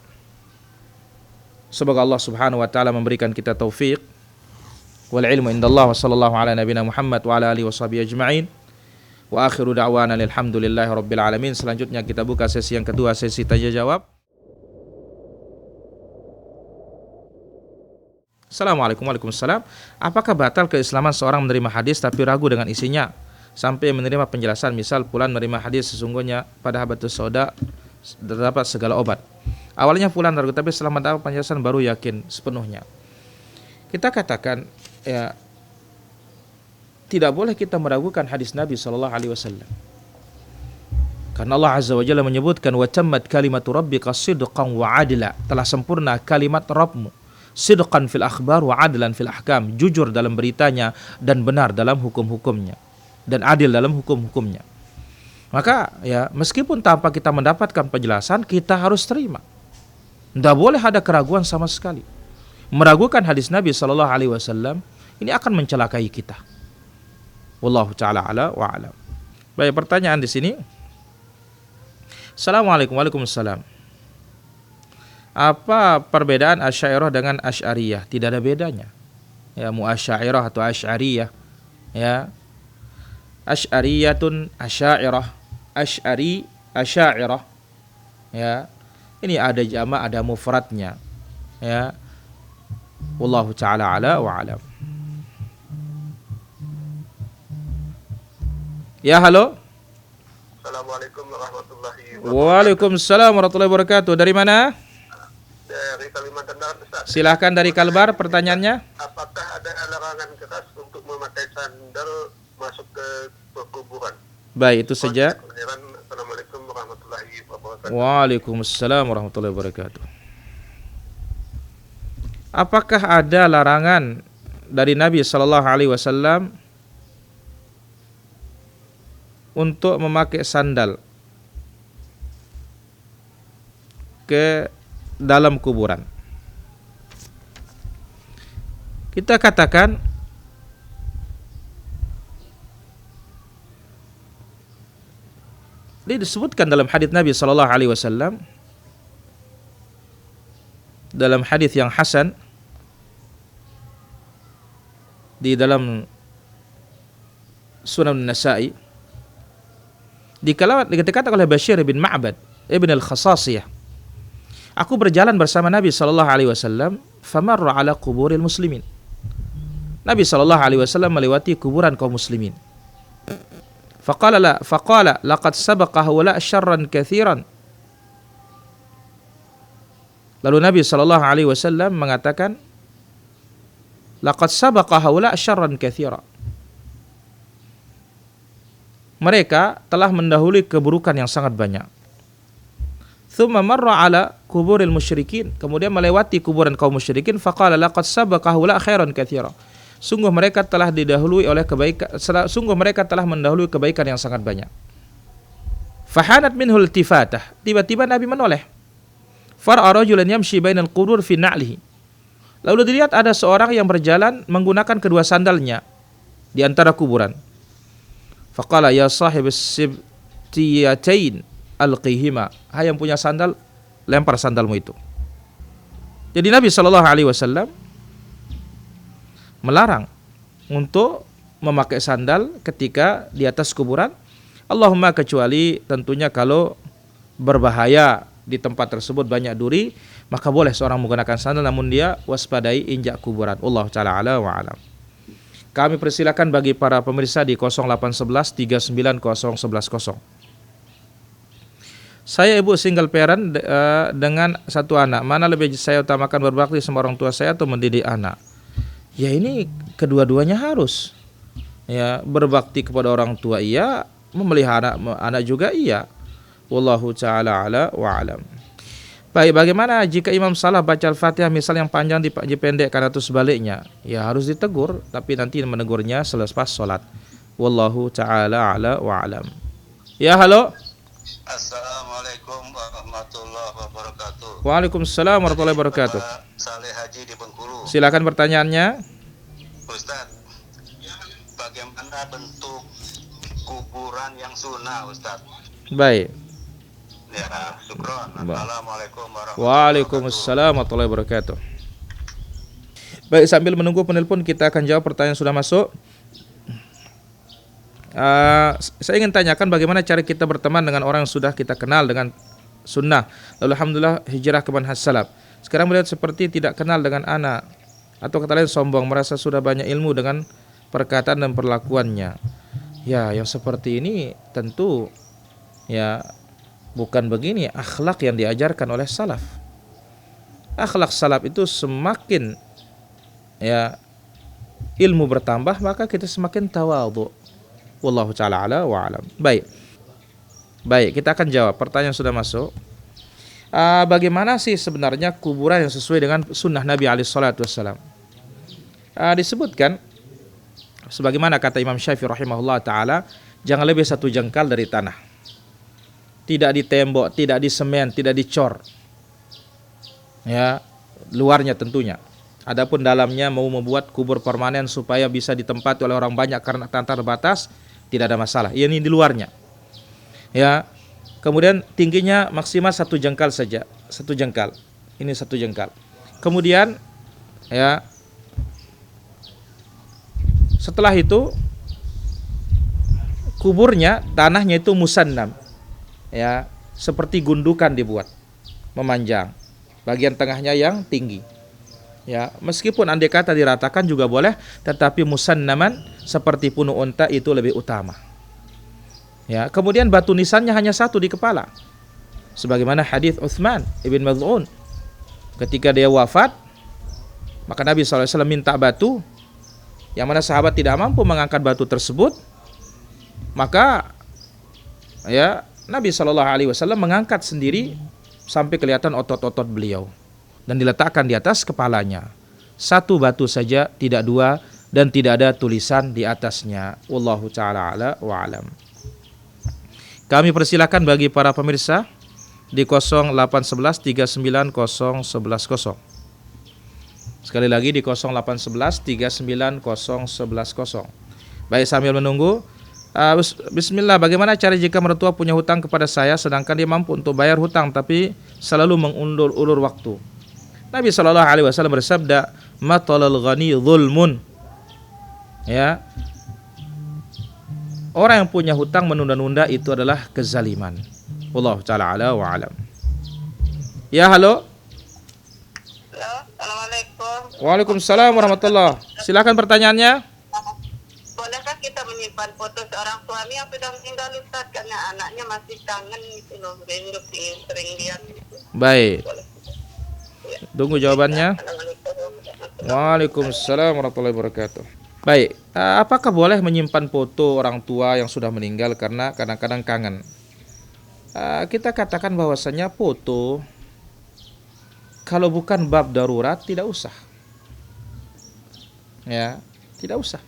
Semoga Allah Subhanahu wa taala memberikan kita taufik. Wal ilmu indallah wa sallallahu ala nabiyina Muhammad wa ala alihi washabihi ajma'in. Wa akhiru da'wana alhamdulillahi rabbil alamin. Selanjutnya kita buka sesi yang kedua, sesi tanya jawab. Assalamualaikum warahmatullahi wabarakatuh. Apakah batal keislaman seorang menerima hadis tapi ragu dengan isinya sampai menerima penjelasan, misal fulan menerima hadis sesungguhnya pada habatus sauda terdapat segala obat. Awalnya fulan ragu tapi setelah mendapat penjelasan baru yakin sepenuhnya. Kita katakan ya, tidak boleh kita meragukan hadis Nabi sallallahu alaihi wasallam. Karena Allah Azza wa Jalla menyebutkan wa tammat kalimatu rabbika sidqan wa adla, telah sempurna kalimat Rabbmu, sidqan fil akhbar wa adlan fil ahkam, jujur dalam beritanya dan benar dalam hukum-hukumnya, dan adil dalam hukum-hukumnya. Maka ya, meskipun tanpa kita mendapatkan penjelasan, kita harus terima. Tidak boleh ada keraguan sama sekali. Meragukan hadis Nabi sallallahu alaihi wasallam ini akan mencelakai kita. Wallahu taala ala wa alam. Baik, pertanyaan di sini. Assalamualaikum. Waalaikumsalam. Apa perbedaan Asy'ariyah dengan Asy'ariyah? Tidak ada bedanya. Ya, Mu'asy'ariyah atau Asy'ariyah. Ya. Asy'ariyatun Asy'ariyah, Asy'ari Asy'ariyah. Ya. Ini ada jamak, ada mufradnya. Ya. Wallahu taala ala wa alam. Ya, halo. Assalamualaikum warahmatullahi wabarakatuh. Waalaikumsalam warahmatullahi wabarakatuh. Dari mana? Dari Kalimantan Barat, Ustaz. Silahkan dari Kalbar, pertanyaannya. Apakah ada larangan keras untuk memakai sandal masuk ke kuburan? Baik, itu saja. Assalamualaikum warahmatullahi wabarakatuh. Waalaikumsalam warahmatullahi wabarakatuh. Apakah ada larangan dari Nabi sallallahu alaihi wasallam untuk memakai sandal ke dalam kuburan? Kita katakan disebutkan dalam hadis Nabi sallallahu alaihi wasallam, dalam hadis yang hasan di dalam Sunan Nasa'i, dikatakan oleh Bashir bin Ma'bad ibn al-Khasasiyah, aku berjalan bersama Nabi sallallahu alaihi wasallam, famarra ala quburil muslimin. Nabi sallallahu alaihi wasallam melewati kuburan kaum muslimin. Faqala laqad sabaqa haula syarran katsiran. Lalu Nabi sallallahu alaihi wasallam mengatakan, laqad sabaqa haula syarran katsiran. Mereka telah mendahului keburukan yang sangat banyak. Tsumma marra ala kuburil musyrikin, kemudian melewati kuburan kaum musyrikin, faqala laqad sabaqa haula khairan katsiran. Sungguh mereka telah didahului oleh kebaikan, sungguh mereka telah mendahului kebaikan yang sangat banyak. Fahanat minhul tifatah, tiba-tiba Nabi menoleh. Fara'a rajulan yamshi bainal qubur fi na'lihi. Lalu dilihat ada seorang yang berjalan menggunakan kedua sandalnya di antara kuburan. Faqala ya sahib as-sibtiyatain alqihima, hai yang punya sandal, lempar sandalmu itu. Jadi Nabi sallallahu alaihi wasallam melarang untuk memakai sandal ketika di atas kuburan, Allahumma kecuali tentunya kalau berbahaya di tempat tersebut banyak duri, maka boleh seorang menggunakan sandal, namun dia waspadai injak kuburan. Allah taala ala wa alam. Kami persilakan bagi para pemirsa di 0811 390110. Saya ibu single parent dengan satu anak. Mana lebih saya utamakan berbakti sama orang tua saya atau mendidik anak? Ya, ini kedua-duanya harus. Ya, berbakti kepada orang tua iya, memelihara anak juga iya. Wallahu ta'ala ala wa alam. Baik, bagaimana jika imam salah baca Al-Fatihah misal yang panjang dipendekkan atau sebaliknya? Ya, harus ditegur, tapi nanti menegurnya selepas sholat. Wallahu ta'ala ala wa alam. Ya, halo. Assalamualaikum Assalamualaikum warahmatullahi wabarakatuh. Waalaikumsalam warahmatullahi wabarakatuh. Bapak Saleh Haji di Bengkulu. Silakan pertanyaannya. Ustadz, bagaimana bentuk kuburan yang sunnah, Ustadz? Baik. Ya, syukron. Assalamualaikum warahmatullahi wabarakatuh. Waalaikumsalam warahmatullahi wabarakatuh. Baik, sambil menunggu penelpon kita akan jawab pertanyaan yang sudah masuk. Saya ingin tanyakan bagaimana cara kita berteman dengan orang yang sudah kita kenal dengan sunnah, lalu alhamdulillah hijrah ke manhaj salaf. Sekarang melihat seperti tidak kenal dengan anak, atau kata lain sombong, merasa sudah banyak ilmu dengan perkataan dan perlakuannya. Ya, yang seperti ini tentu ya bukan begini akhlak yang diajarkan oleh salaf. Akhlak salaf itu semakin ya ilmu bertambah, maka kita semakin tawadhu. Wallahu ta'ala ala wa alam. Baik, kita akan jawab pertanyaan yang sudah masuk. Bagaimana sih sebenarnya kuburan yang sesuai dengan sunnah Nabi alaihi salatu wassalam? Disebutkan sebagaimana kata Imam Syafi'i rahimahullah ta'ala, jangan lebih 1 jengkal dari tanah. Tidak di tembok, tidak di semen, tidak dicor. Ya, luarnya tentunya. Adapun dalamnya mau membuat kubur permanen supaya bisa ditempati oleh orang banyak karena tanah terbatas, tidak ada masalah. Ini di luarnya. Ya. Kemudian tingginya maksimal 1 jengkal saja, 1 jengkal. Ini 1 jengkal. Kemudian ya setelah itu kuburnya, tanahnya itu musannam. Ya, seperti gundukan dibuat, memanjang. Bagian tengahnya yang tinggi. Ya, meskipun andai kata diratakan juga boleh, tetapi musannaman seperti punuk unta itu lebih utama. Ya, kemudian batu nisannya hanya 1 di kepala. Sebagaimana hadis Utsman ibn Maz'un, ketika dia wafat, maka Nabi SAW minta batu, yang mana sahabat tidak mampu mengangkat batu tersebut, maka ya Nabi SAW mengangkat sendiri sampai kelihatan otot-otot beliau dan diletakkan di atas kepalanya. 1 batu saja, tidak 2, dan tidak ada tulisan di atasnya. Wallahu ta'ala ala wa alam. Kami persilakan bagi para pemirsa di 0811 390110. Sekali lagi di 0811 390110. Baik, sambil menunggu, bismillah, bagaimana cara jika mertua punya hutang kepada saya sedangkan dia mampu untuk bayar hutang tapi selalu mengulur-ulur waktu? Nabi SAW bersabda, matalal ghani zulmun. Ya, orang yang punya hutang menunda-nunda itu adalah kezaliman. Wallahu ta'ala ala wa alam. Ya, halo. Halo, assalamualaikum. Waalaikumsalam warahmatullah. Silakan pertanyaannya. Bolehkah kita menyimpan foto seorang suami yang sudah meninggal, Ustaz, karena anaknya masih kangen gitu loh, rindu sering lihat gitu. Baik. Boleh. Ya. Tunggu jawabannya. Waalaikumsalam warahmatullahi wabarakatuh. Baik, apakah boleh menyimpan foto orang tua yang sudah meninggal karena kadang-kadang kangen? Kita katakan bahwasanya foto kalau bukan bab darurat tidak usah. Ya, tidak usah.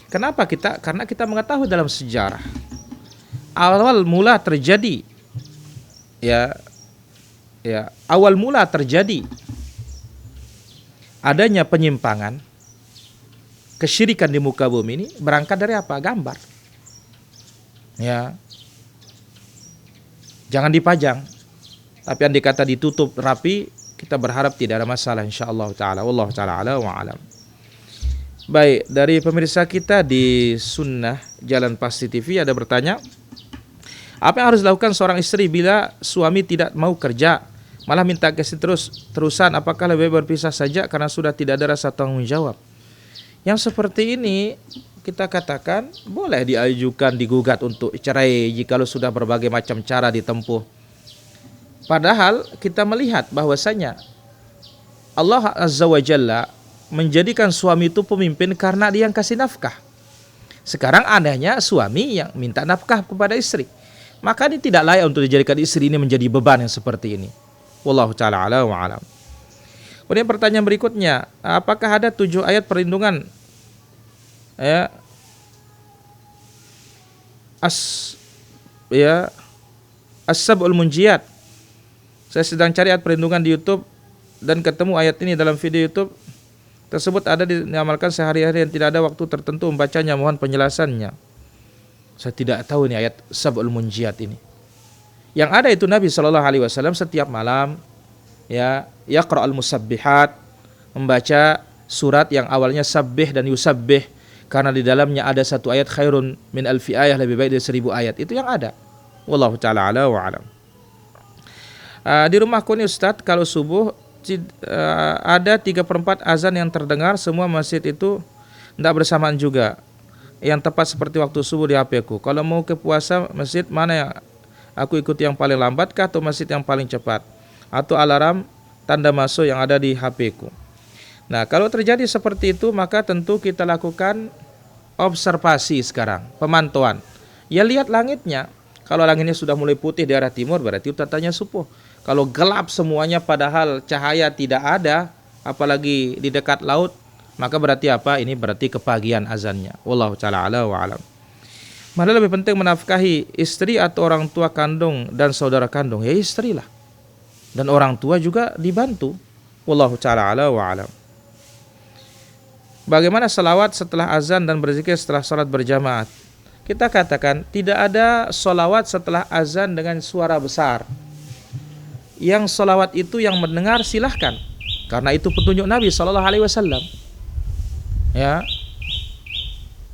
Kenapa kita? Karena kita mengetahui dalam sejarah awal mula terjadi awal mula terjadi adanya penyimpangan kesyirikan di muka bumi ini berangkat dari apa? Gambar. Ya. Jangan dipajang. Tapi andai kata ditutup rapi, kita berharap tidak ada masalah insyaallah taala. Wallahu taala ala wa alam. Baik, dari pemirsa kita di Sunnah Jalan Pasti TV ada bertanya, apa yang harus dilakukan seorang istri bila suami tidak mau kerja, malah minta kasih terusan, apakah lebih baik berpisah saja karena sudah tidak ada rasa tanggung jawab? Yang seperti ini kita katakan boleh diajukan, digugat untuk cerai jikalau sudah berbagai macam cara ditempuh. Padahal kita melihat bahwasanya Allah Azza wa Jalla menjadikan suami itu pemimpin karena dia yang kasih nafkah. Sekarang anehnya suami yang minta nafkah kepada istri. Maka ini tidak layak untuk dijadikan istri ini menjadi beban yang seperti ini. Wallahu ta'ala ala wa alam. Kemudian pertanyaan berikutnya, apakah ada 7 ayat perlindungan As-Sab'ul Munjiyat. Saya sedang cari ayat perlindungan di YouTube dan ketemu ayat ini dalam video YouTube tersebut ada diamalkan sehari-hari dan tidak ada waktu tertentu membacanya, mohon penjelasannya. Saya tidak tahu ini ayat Sab'ul Munjiyat ini. Yang ada itu Nabi SAW setiap malam ya yaqra'ul musabbihat, membaca surat yang awalnya sabbih dan yusabbih, karena di dalamnya ada satu ayat khairun min alfi ayah, lebih baik dari 1000 ayat. Itu yang ada. Wallahu ta'ala ala wa alam. Di rumahku ini Ustadz, kalau subuh ada 3/4 azan yang terdengar, semua masjid itu tidak bersamaan juga. Yang tepat seperti waktu subuh di HP ku. Kalau mau ke puasa, masjid mana yang aku ikuti, yang paling lambat kah atau masjid yang paling cepat? Atau alarm tanda masuk yang ada di HP ku. Nah, kalau terjadi seperti itu, maka tentu kita lakukan observasi sekarang, pemantauan. Ya lihat langitnya. Kalau langitnya sudah mulai putih di arah timur, berarti itu tandanya subuh. Kalau gelap semuanya padahal cahaya tidak ada, apalagi di dekat laut, maka berarti apa? Ini berarti kepagian azannya. Wallahu ta'ala ala wa alam. Mana lebih penting menafkahi istri atau orang tua kandung dan saudara kandung? Ya istrilah. Dan orang tua juga dibantu. Wallahu ta'ala ala wa alam. Bagaimana salawat setelah azan dan berzikir setelah salat berjamaah? Kita katakan tidak ada salawat setelah azan dengan suara besar. Yang salawat itu yang mendengar silahkan, karena itu petunjuk Nabi SAW. Ya.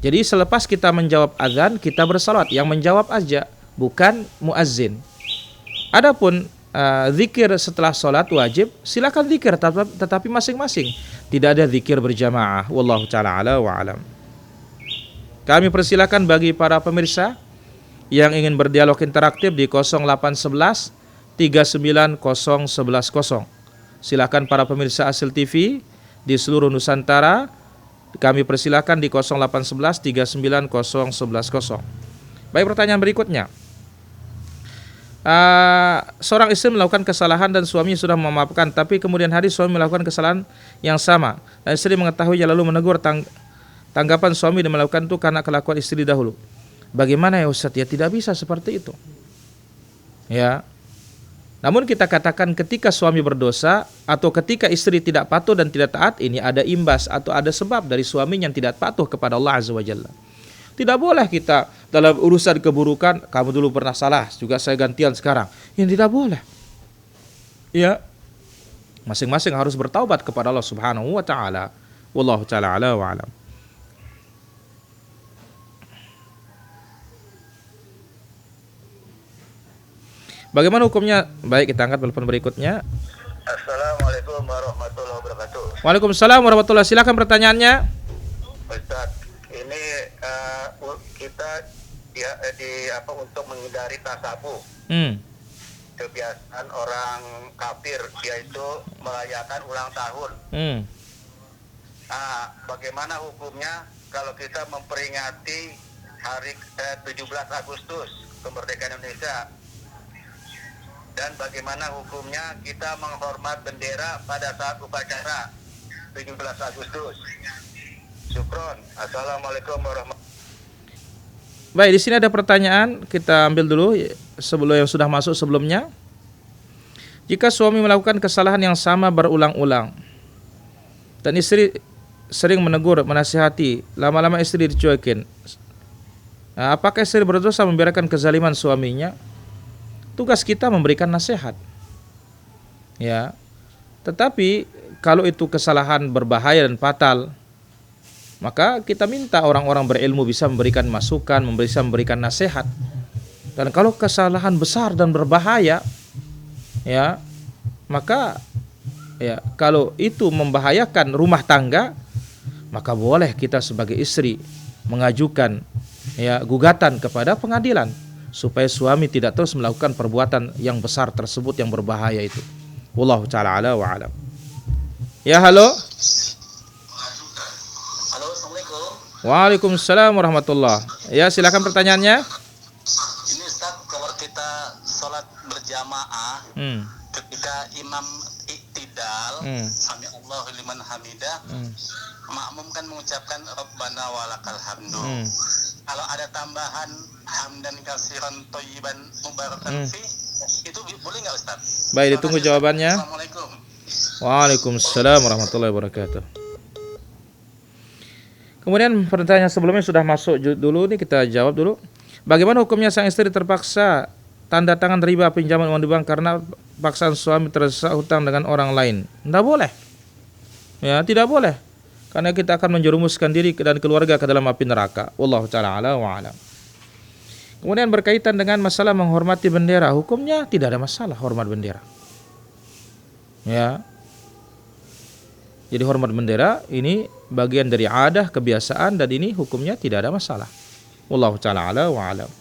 Jadi selepas kita menjawab azan, kita bersalawat. Yang menjawab aja, bukan muazzin. Adapun zikir setelah salat wajib, silakan zikir, tetapi masing-masing. Tidak ada zikir berjamaah. Wallahu ta'ala ala wa alam. Kami persilakan bagi para pemirsa yang ingin berdialog interaktif di 0811 390110. Silakan para pemirsa Asil TV di seluruh Nusantara, kami persilakan di 0811 390110. Baik, pertanyaan berikutnya. Seorang istri melakukan kesalahan dan suaminya sudah memaafkan, tapi kemudian hari suami melakukan kesalahan yang sama dan istri mengetahuinya lalu menegur. Tanggapan suami dan melakukan itu karena kelakuan istri dahulu. Bagaimana ya Ustaz? Ya tidak bisa seperti itu. Ya. Namun kita katakan ketika suami berdosa atau ketika istri tidak patuh dan tidak taat, ini ada imbas atau ada sebab dari suami yang tidak patuh kepada Allah Azza wa Jalla. Tidak boleh kita dalam urusan keburukan, kamu dulu pernah salah, juga saya gantian sekarang. Ini tidak boleh. Ya. Masing-masing harus bertaubat kepada Allah Subhanahu wa taala. Wallahu taala ala wa alam. Bagaimana hukumnya? Baik, kita angkat telepon berikutnya. Assalamualaikum warahmatullahi wabarakatuh. Waalaikumsalam warahmatullahi wabarakatuh. Silakan pertanyaannya. Ustaz, ini kita untuk menghindari tasabuh. Kebiasaan orang kafir yaitu merayakan ulang tahun. Bagaimana hukumnya kalau kita memperingati hari 17 Agustus kemerdekaan Indonesia? Dan bagaimana hukumnya kita menghormat bendera pada saat upacara 17 Agustus? Syukron. Assalamualaikum warahmatullahi wabarakatuh. Baik, di sini ada pertanyaan, kita ambil dulu sebelum yang sudah masuk sebelumnya. Jika suami melakukan kesalahan yang sama berulang-ulang dan istri sering menegur, menasihati, lama-lama istri dicuekin, apakah istri berdosa membiarkan kezaliman suaminya? Tugas kita memberikan nasihat. Ya. Tetapi kalau itu kesalahan berbahaya dan fatal, maka kita minta orang-orang berilmu bisa memberikan masukan, bisa memberikan nasihat. Dan kalau kesalahan besar dan berbahaya, ya, maka ya kalau itu membahayakan rumah tangga, maka boleh kita sebagai istri mengajukan ya gugatan kepada pengadilan supaya suami tidak terus melakukan perbuatan yang besar tersebut yang berbahaya itu. Wallahu ta'ala ala wa alam. Ya, halo. Halo, Assalamualaikum. Waalaikumsalam warahmatullah. Ya, silakan pertanyaannya. Ini Ustaz, kalau kita sholat berjamaah, ketika imam iktidal, sami Allahu liman hamidah, makmum kan mengucapkan Rabbana walakal hamdu. Kalau ada tambahan hamdan kasiran thayyiban mubarakan fi, Itu boleh nggak Ustaz? Baik, ditunggu jawabannya. Assalamualaikum. Waalaikumsalam warahmatullahi wabarakatuh. Kemudian pertanyaan sebelumnya sudah masuk dulu nih, kita jawab dulu. Bagaimana hukumnya sang istri terpaksa tanda tangan riba pinjaman uang di bank karena paksaan suami terdesak hutang dengan orang lain? Tidak boleh. Ya, tidak boleh. Karena kita akan menjerumuskan diri dan keluarga ke dalam api neraka. Wallahu ta'ala ala wa alam. Kemudian berkaitan dengan masalah menghormati bendera, hukumnya tidak ada masalah hormat bendera. Ya. Jadi hormat bendera ini bagian dari adah, kebiasaan, dan ini hukumnya tidak ada masalah. Wallahu ta'ala ala wa alam.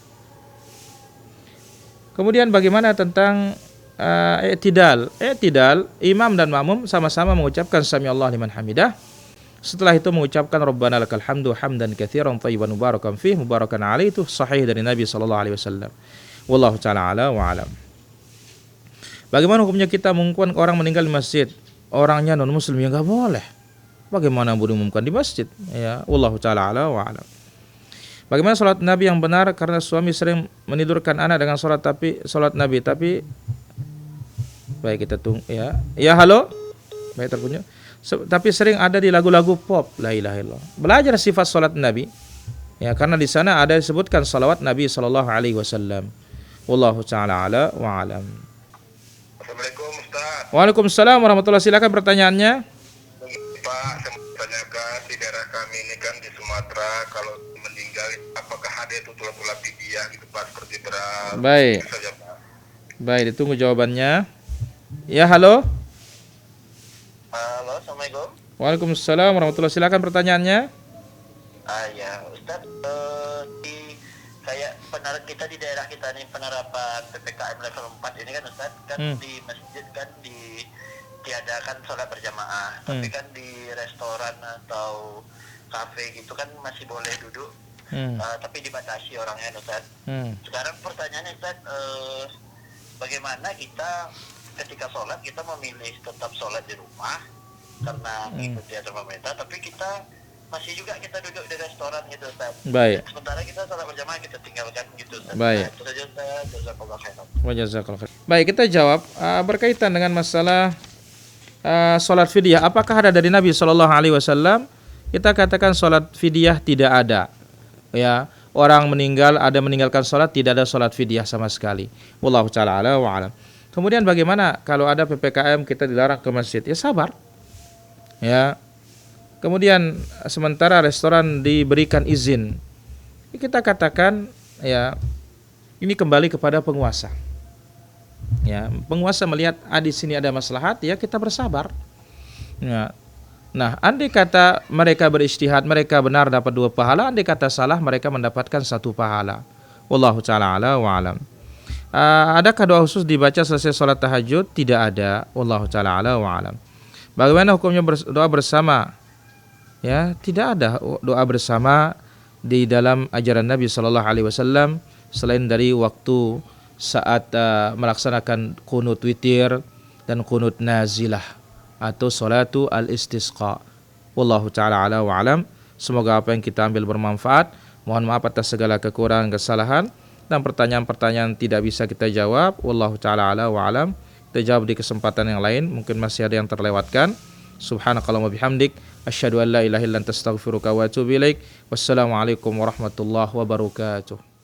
Kemudian bagaimana tentang i'tidal? I'tidal, imam dan makmum sama-sama mengucapkan sami Allah liman hamidah. Setelah itu mengucapkan Rabbana lakal hamdu hamdan katsiran thayyiban mubarakan fih mubarakan alaihi, itu sahih dari Nabi sallallahu alaihi wasallam. Wallahu ta'ala ala wa alam. Bagaimana hukumnya kita mengumumkan orang meninggal di masjid? Orangnya non muslim, ya enggak boleh. Bagaimana boleh mengumumkan di masjid? Ya, wallahu ta'ala ala wa alam. Bagaimana salat Nabi yang benar karena suami sering menidurkan anak dengan salat Nabi tapi baik kita tunggu ya. Ya, halo. Baik terpunya. Tapi sering ada di lagu-lagu pop. La ilaha illallah. Belajar sifat salat Nabi. Ya, karena di sana ada disebutkan salawat Nabi sallallahu alaihi wasallam. Wallahu ta'ala ala wa alam. Assalamualaikum Ustaz. Waalaikumsalam warahmatullahi. Silakan pertanyaannya. Pak, saya mau tanyakan di daerah kami ini kan di Sumatera, kalau meninggal apakah ada itu tulang-tulang fidyah gitu Pak, seperti beras? Baik. Itu saja Pak. Baik, ditunggu jawabannya. Ya, halo. Halo, Assalamualaikum. Waalaikumsalam warahmatullahi. Silakan pertanyaannya. Ya, Ustaz, kayak kita di daerah kita nih penerapan PPKM level 4 ini kan Ustaz, kan di masjid kan ditiadakan sholat berjamaah, tapi kan di restoran atau kafe gitu kan masih boleh duduk, tapi dibatasi orangnya Ustaz. Sekarang pertanyaannya Ustaz, bagaimana kita ketika sholat kita memilih tetap sholat di rumah karena mengikuti aturan pemerintah, tapi kita masih juga kita duduk di restoran gitu Ustaz. Baik. Sementara kita sholat berjamaah kita tinggalkan gitu Ustaz. Baik. Nah, itu saja Ustaz. Jazakallahu khairan. Wajazakallahu khair. Baik, kita jawab berkaitan dengan masalah salat fidyah. Apakah ada dari Nabi sallallahu alaihi wasallam? Kita katakan salat fidyah tidak ada. Ya, orang meninggal ada meninggalkan salat, tidak ada salat fidyah sama sekali. Wallahu ta'ala ala wa alam. Kemudian bagaimana kalau ada PPKM kita dilarang ke masjid? Ya sabar. Ya. Kemudian sementara restoran diberikan izin, kita katakan ya ini kembali kepada penguasa. Ya, penguasa melihat di sini ada maslahat, ya kita bersabar. Ya. Nah, andai kata mereka berijtihad, mereka benar dapat 2 pahala, andai kata salah mereka mendapatkan 1 pahala. Wallahu ta'ala ala wa alam. Adakah doa khusus dibaca selesai sholat tahajud? Tidak ada. Wallahu ta'ala ala wa alam. Bagaimana hukumnya doa bersama? Ya, tidak ada doa bersama di dalam ajaran Nabi sallallahu alaihi wasallam selain dari waktu saat melaksanakan qunut witir dan qunut nazilah atau salatu al-istisqa. Wallahu ta'ala ala wa alam. Semoga apa yang kita ambil bermanfaat. Mohon maaf atas segala kekurangan, kesalahan dan pertanyaan-pertanyaan tidak bisa kita jawab. Wallahu ta'ala ala wa alam. Kita jawab di kesempatan yang lain, mungkin masih ada yang terlewatkan. Subhanakallahumma bihamdik asyhadu an la ilaha illa anta astaghfiruka wa atubu ilaik. Wassalamualaikum warahmatullahi wabarakatuh.